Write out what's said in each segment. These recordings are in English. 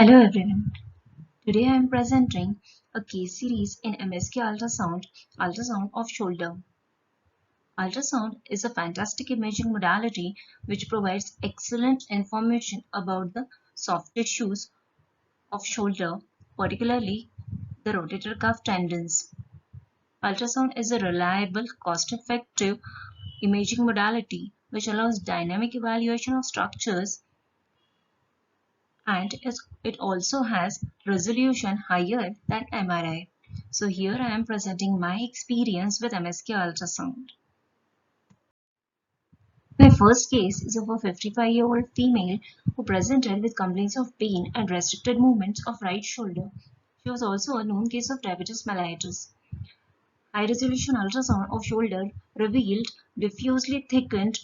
Hello everyone. Today I am presenting a case series in MSK ultrasound of shoulder. Ultrasound is a fantastic imaging modality which provides excellent information about the soft tissues of shoulder, particularly the rotator cuff tendons. Ultrasound is a reliable, cost-effective imaging modality which allows dynamic evaluation of structures, and it also has resolution higher than MRI. So here I am presenting my experience with MSK ultrasound. My first case is of a 55-year-old female who presented with complaints of pain and restricted movements of right shoulder. She was also a known case of diabetes mellitus. High-resolution ultrasound of shoulder revealed diffusely thickened,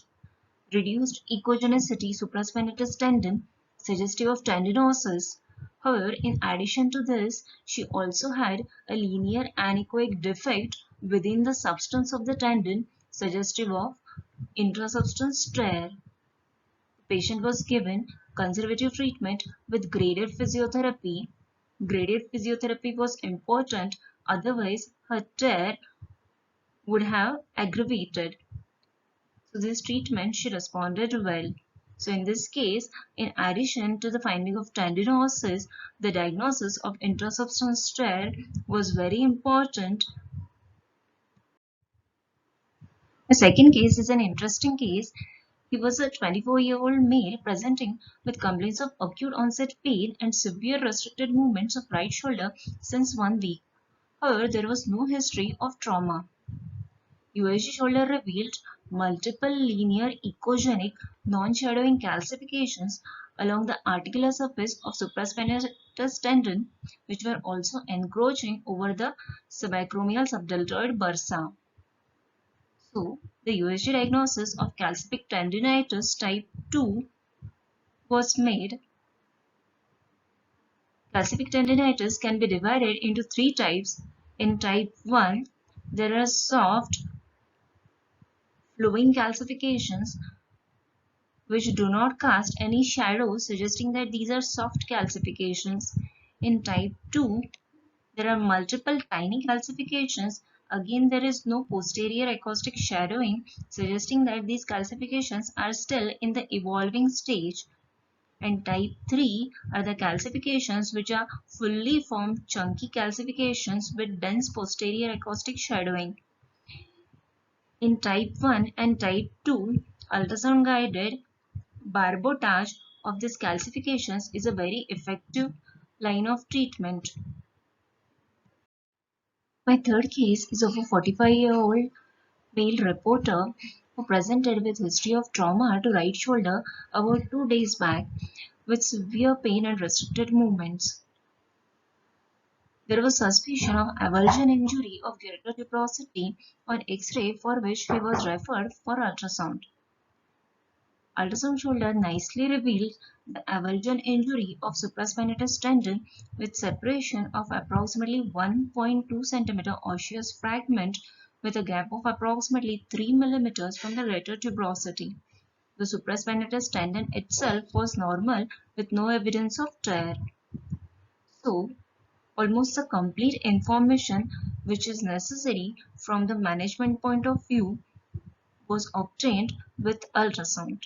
reduced echogenicity supraspinatus tendon, suggestive of tendinosis. However, in addition to this, she also had a linear anechoic defect within the substance of the tendon, suggestive of intrasubstance tear. The patient was given conservative treatment with graded physiotherapy. Graded physiotherapy was important, otherwise her tear would have aggravated. So this treatment she responded well. So in this case, in addition to the finding of tendinosis, the diagnosis of intrasubstance tear was very important. The second case is an interesting case. He was a 24-year-old male presenting with complaints of acute onset pain and severe restricted movements of right shoulder since 1 week. However, there was no history of trauma. USG shoulder revealed multiple linear echogenic non-shadowing calcifications along the articular surface of supraspinatus tendon, which were also encroaching over the subacromial subdeltoid bursa. So, the USG diagnosis of calcific tendinitis type 2 was made. Calcific tendinitis can be divided into three types. In type 1, there are soft flowing calcifications which do not cast any shadows, suggesting that these are soft calcifications. In type 2, there are multiple tiny calcifications. Again, there is no posterior acoustic shadowing, suggesting that these calcifications are still in the evolving stage. And type 3 are the calcifications which are fully formed chunky calcifications with dense posterior acoustic shadowing. In type 1 and type 2, ultrasound guided barbotage of these calcifications is a very effective line of treatment. My third case is of a 45-year-old male reporter who presented with history of trauma to right shoulder about 2 days back with severe pain and restricted movements. There was suspicion of avulsion injury of greater tuberosity on X-ray, for which he was referred for ultrasound. Ultrasound shoulder nicely revealed the avulsion injury of supraspinatus tendon with separation of approximately 1.2 cm osseous fragment with a gap of approximately 3 mm from the greater tuberosity. The supraspinatus tendon itself was normal with no evidence of tear. So, almost the complete information which is necessary from the management point of view was obtained with ultrasound.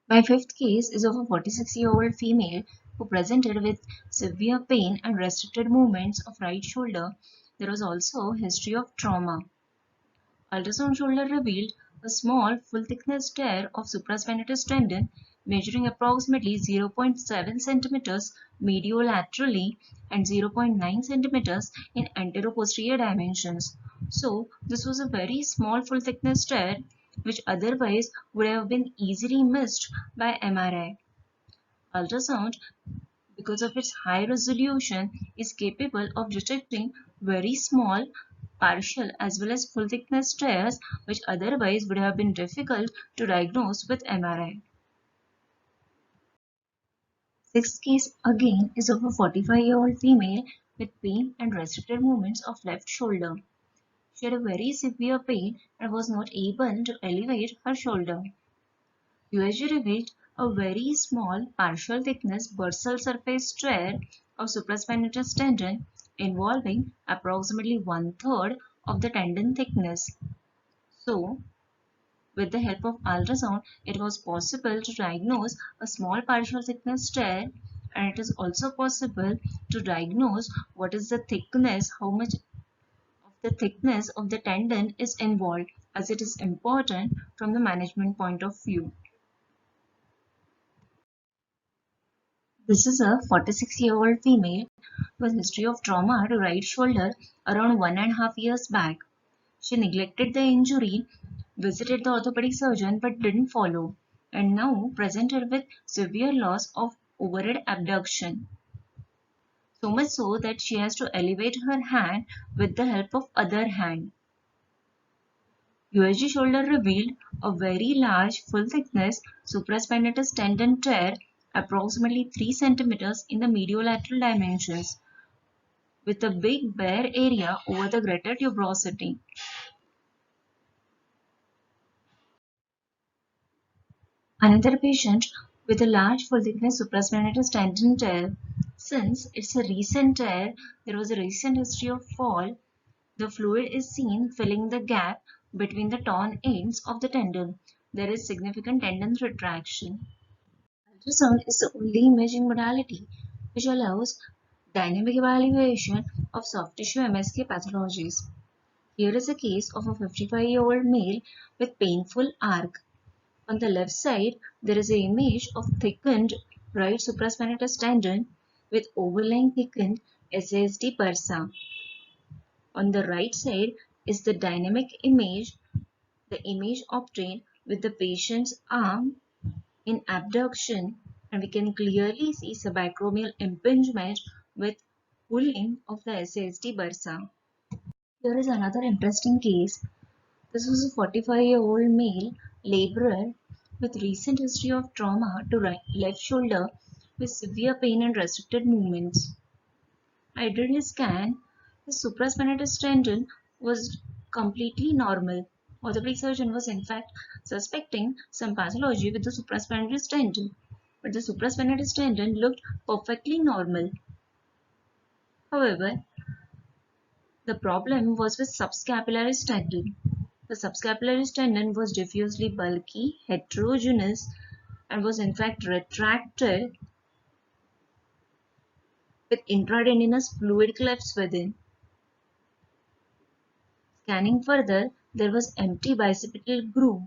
My fifth case is of a 46-year-old female who presented with severe pain and restricted movements of right shoulder. There was also history of trauma. Ultrasound shoulder revealed a small full-thickness tear of supraspinatus tendon measuring approximately 0.7 centimeters mediolaterally and 0.9 centimeters in anteroposterior dimensions. So this was a very small full-thickness tear which otherwise would have been easily missed by MRI. Ultrasound, because of its high resolution, is capable of detecting very small, partial as well as full thickness tears which otherwise would have been difficult to diagnose with MRI. Sixth case again is of a 45-year-old female with pain and restricted movements of left shoulder. She had a very severe pain and was not able to elevate her shoulder. USG revealed a very small partial thickness bursal surface tear of supraspinatus tendon involving approximately one-third of the tendon thickness. So, with the help of ultrasound, it was possible to diagnose a small partial thickness tear, and it is also possible to diagnose what is the thickness, how much of the thickness of the tendon is involved, as it is important from the management point of view. This is a 46-year-old female with history of trauma to right shoulder around 1.5 years back. She neglected the injury, visited the orthopedic surgeon but didn't follow, and now presented with severe loss of overhead abduction. So much so that she has to elevate her hand with the help of other hand. USG shoulder revealed a very large full thickness supraspinatus tendon tear approximately 3 centimeters in the mediolateral dimensions with a big bare area over the greater tuberosity. Another patient with a large full thickness supraspinatus tendon tear. Since it's a recent tear, there was a recent history of fall. The fluid is seen filling the gap between the torn ends of the tendon. There is significant tendon retraction. Ultrasound is the only imaging modality which allows dynamic evaluation of soft tissue MSK pathologies. Here is a case of a 55-year-old male with painful arc. On the left side, there is an image of thickened right supraspinatus tendon with overlying thickened SASD bursa. On the right side is the dynamic image, the image obtained with the patient's arm in abduction, and we can clearly see subacromial impingement with pulling of the SASD bursa. Here is another interesting case. This was a 45-year-old male laborer with recent history of trauma to left shoulder with severe pain and restricted movements. I did his scan. His supraspinatus tendon was completely normal. Orthopedic surgeon was in fact suspecting some pathology with the supraspinatus tendon, but the supraspinatus tendon looked perfectly normal. However, the problem was with subscapularis tendon. The subscapularis tendon was diffusely bulky, heterogeneous, and was in fact retracted with intratendinous fluid clefts within. Scanning further, there was empty bicipital groove.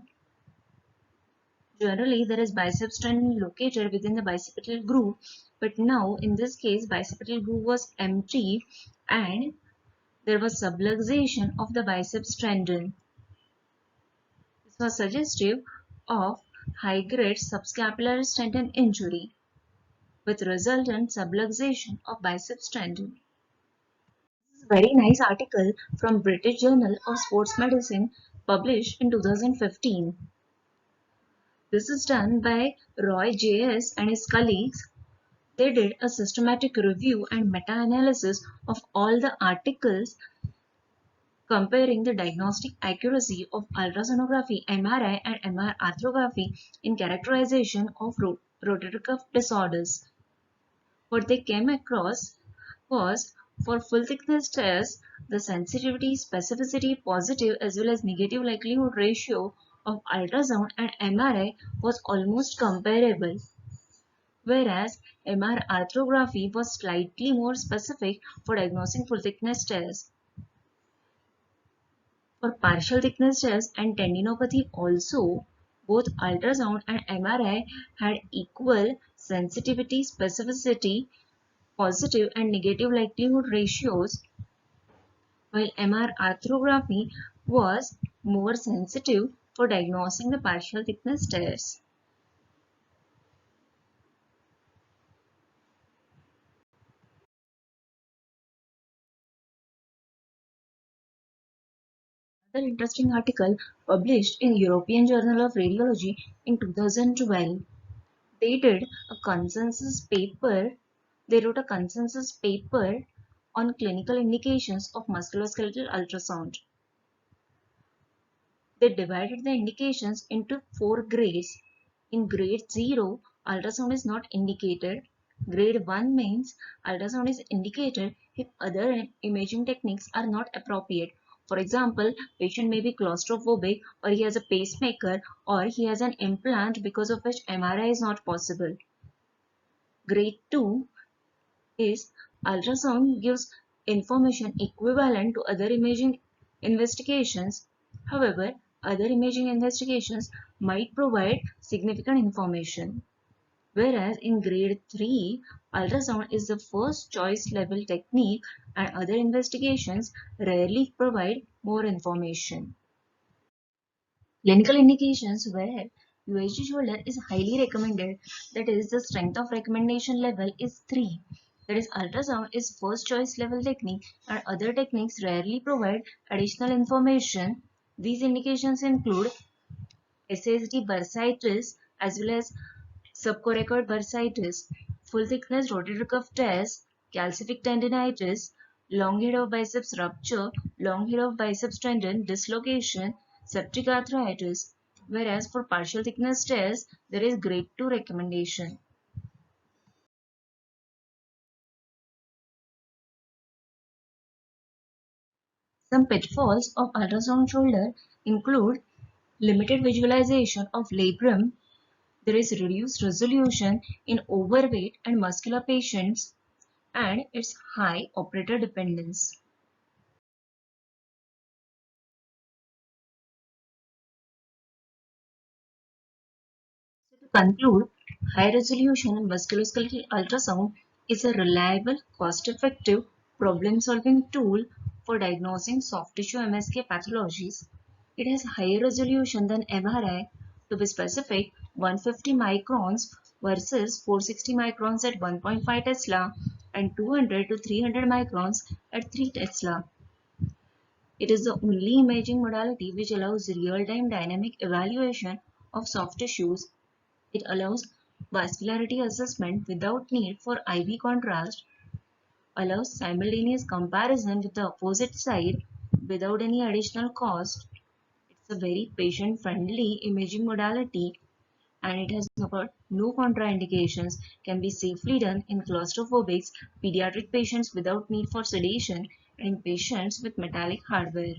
Generally, there is biceps tendon located within the bicipital groove, but now in this case, bicipital groove was empty and there was subluxation of the biceps tendon. This was suggestive of high-grade subscapularis tendon injury with resultant subluxation of biceps tendon. This is a very nice article from British Journal of Sports Medicine published in 2015. This is done by Roy J.S. and his colleagues. They did a systematic review and meta-analysis of all the articles comparing the diagnostic accuracy of ultrasonography, MRI, and MR arthrography in characterization of rotator cuff disorders. What they came across was for full thickness tests, the sensitivity, specificity, positive as well as negative likelihood ratio of ultrasound and MRI was almost comparable, whereas MR arthrography was slightly more specific for diagnosing full thickness tests. For partial thickness tests and tendinopathy also, both ultrasound and MRI had equal sensitivity, specificity, positive and negative likelihood ratios, while MR arthrography was more sensitive for diagnosing the partial thickness tests. Another interesting article published in European Journal of Radiology in 2012. They did a consensus paper. They wrote a consensus paper on clinical indications of musculoskeletal ultrasound. They divided the indications into 4 grades. In grade 0, ultrasound is not indicated. Grade 1 means ultrasound is indicated if other imaging techniques are not appropriate. For example, patient may be claustrophobic, or he has a pacemaker, or he has an implant because of which MRI is not possible. Grade 2 is ultrasound gives information equivalent to other imaging investigations. However, other imaging investigations might provide significant information. Whereas in grade 3, ultrasound is the first choice level technique and other investigations rarely provide more information. Clinical indications where UHG shoulder is highly recommended, that is the strength of recommendation level is 3. That is ultrasound is first choice level technique and other techniques rarely provide additional information. These indications include SSD bursitis as well as subcoracoid bursitis, full thickness rotator cuff tears, calcific tendinitis, long head of biceps rupture, long head of biceps tendon dislocation, septic arthritis. Whereas for partial thickness tears, there is grade 2 recommendation. Some pitfalls of ultrasound shoulder include limited visualization of labrum. There is reduced resolution in overweight and muscular patients, and its high operator dependence. So to conclude, high resolution musculoskeletal ultrasound is a reliable, cost-effective, problem-solving tool for diagnosing soft tissue MSK pathologies. It has higher resolution than MRI. To be specific, 150 microns versus 460 microns at 1.5 Tesla and 200 to 300 microns at 3 Tesla. It is the only imaging modality which allows real-time dynamic evaluation of soft tissues. It allows vascularity assessment without need for IV contrast, allows simultaneous comparison with the opposite side without any additional cost. It's a very patient-friendly imaging modality and it has got no contraindications, can be safely done in claustrophobics, pediatric patients without need for sedation, and in patients with metallic hardware.